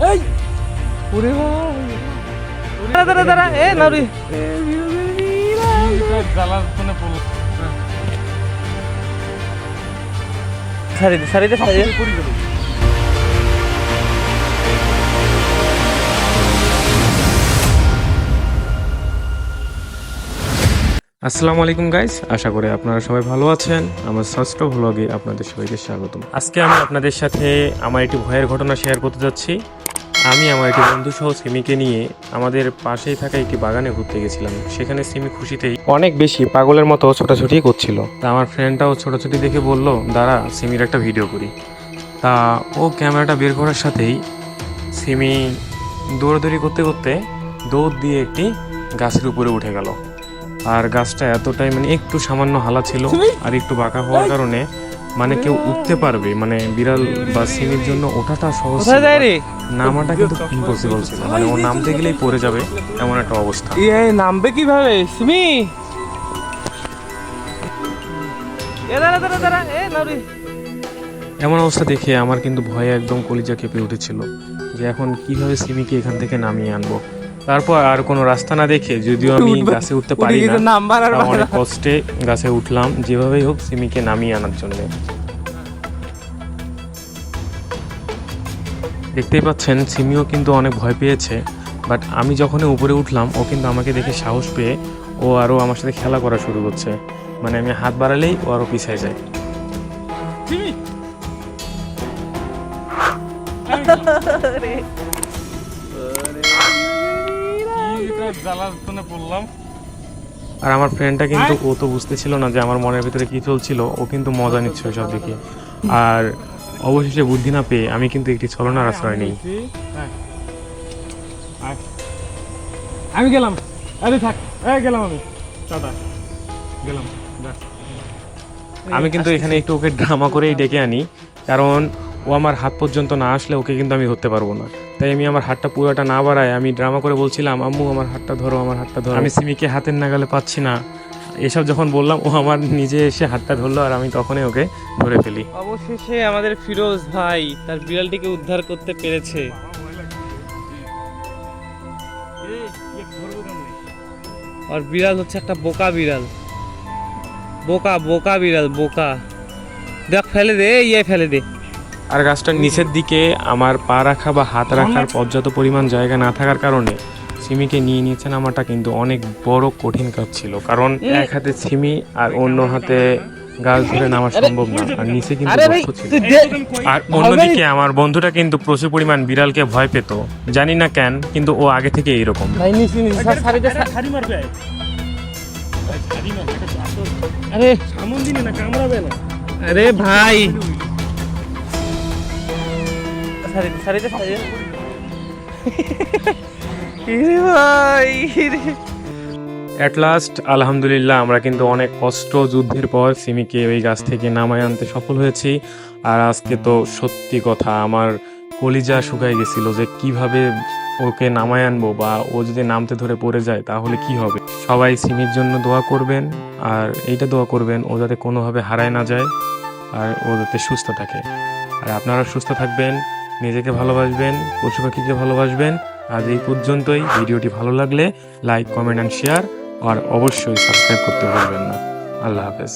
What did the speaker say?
এই ওরে ভাই দাঁড়া দাঁড়া এ নাউরি জ্বালার কোনে পড়ল সারিতে পড়ি গেল। আসসালামু আলাইকুম গাইস, আশা করি আপনারা সবাই ভালো আছেন। আমার ষষ্ঠ ভ্লগে আপনাদের সবাইকে স্বাগতম। আজকে আমি আপনাদের সাথে আমার একটি ভয়ের ঘটনা শেয়ার করতে যাচ্ছি। আমি আমার একটি বন্ধু সহ সিমিকে নিয়ে আমাদের পাশেই থাকা একটি বাগানে ঘুরতে গেছিলাম। সেখানে সিমি খুশিতেই অনেক বেশি পাগলের মতো ছোটাছুটি করছিল। তা আমার ফ্রেন্ডটাও ছোটাছুটি দেখে বলল, দাঁড়া সিমির একটা ভিডিও করি। তা ও ক্যামেরাটা বের করার সাথেই সিমি দৌড়াদৌড়ি করতে করতে দৌড় দিয়ে একটি গাছের উপরে উঠে গেল। আর গাছটা এতটাই একটু সামান্য হালা ছিল আর একটু বাঁকা হওয়ার কারণে কেউ উঠতে পারবে, বিড়াল বা সিমির জন্য ওঠাটা সহজ ছিল, নামাটা কিন্তু ইম্পসিবল ছিল। ও নামতে গেলেই পড়ে যাবে এমন একটা অবস্থা। নামবে কিভাবে সিমি? এমন অবস্থা দেখে আমার কিন্তু ভয়ে একদম কলিজা কেঁপে উঠেছিল যে এখন কিভাবে সিমিকে এখান থেকে নামিয়ে আনবো। তারপর আর কোনো রাস্তা না দেখে, যদিও আমি গাছে উঠতে পারি না, অনেক কষ্টে গাছে উঠলাম যেভাবেই হোক সিমিকে নামিয়ে আনার জন্য। দেখতেই পাচ্ছেন সিমিও কিন্তু অনেক ভয় পেয়েছে, বাট আমি যখন উপরে উঠলাম ও কিন্তু আমাকে দেখে সাহস পেয়ে ও আরও আমার সাথে খেলা করা শুরু করছে। আমি হাত বাড়ালেই ও আরও পিছিয়ে যায়। আর আমার ফ্রেন্ডটা কিন্তু ও তো বুঝতেছিল না যে আমার মনের ভিতরে কি চলছিল, ও কিন্তু মজা নিচ্ছে সব দিকে। আর অবশেষে বুদ্ধি না পেয়ে আমি কিন্তু একটি ছলনার আশ্রয় নেই। আমি গেলাম, আরে থাক গেলাম, আমি টাটা গেলাম। আমি কিন্তু এখানে একটু ওকে ড্রামা করেই ডেকে আনি, কারণ ও আমার হাত পর্যন্ত না আসলে ওকে কিন্তু আমি ধরতে পারবো না। তাই আমি আমার হাতটা পুরোটা না বাড়ায় আমি ড্রামা করে বলছিলাম, আম্মু আমার হাতটা ধরো, আমার হাতটা ধরো। আমি সিমিকে হাতের নাগালে পাচ্ছি না, এসব যখন বললাম ও আমার নিজে এসে হাতটা ধরলো আর আমি তখনই ওকে ধরে ফেলি। অবশেষে আমাদের ফিরোজ ভাই তার বিড়ালটিকে উদ্ধার করতে পেরেছে। আর বিড়াল হচ্ছে একটা বোকা বিড়াল, বোকা বিড়াল, বোকা। দেখ ফেলে দে, ফেলে দে। আর গাছটার নিচের দিকে আমার পা রাখা বা হাত রাখার পর্যাপ্ত পরিমাণ জায়গা না থাকার কারণে সিমিকে নিচে নামাটা কিন্তু অনেক বড় কঠিন কাজ ছিল, কারণ এক হাতে সিমি আর অন্য হাতে গাছ ধরে নামা সম্ভব না, আর নিচে কিন্তু বরফ ছিল। আর অন্যদিকে আমার বন্ধুটা কিন্তু প্রচুর পরিমাণ বিড়ালকে ভয় পেত, জানি না কেন, কিন্তু ও আগে থেকে এইরকম। আরে ভাই অ্যাট লাস্ট আলহামদুলিল্লাহ আমরা কিন্তু অনেক কষ্ট যুদ্ধের পর সিমিকে ওই গাছ থেকে নামায় আনতে সফল হয়েছি। আর আজকে তো সত্যি কথা আমার কলিজা শুকায় গেছিল যে কিভাবে ওকে নামায় আনবো, বা ও যদি নামতে ধরে পড়ে যায় তাহলে কি হবে। সবাই সিমির জন্য দোয়া করবেন, আর এইটা দোয়া করবেন ও যাতে কোনোভাবে হারায় না যায় আর ও যাতে সুস্থ থাকে। আর আপনারা সুস্থ থাকবেন, নিজেকে ভালোবাসবেন, পশু পাখিকে ভালোবাসবেন। আজ এই পর্যন্তই। ভিডিওটি ভালো লাগলে লাইক, কমেন্ট অ্যান্ড শেয়ার, আর অবশ্যই সাবস্ক্রাইব করতে ভুলবেন না। আল্লাহ হাফেজ।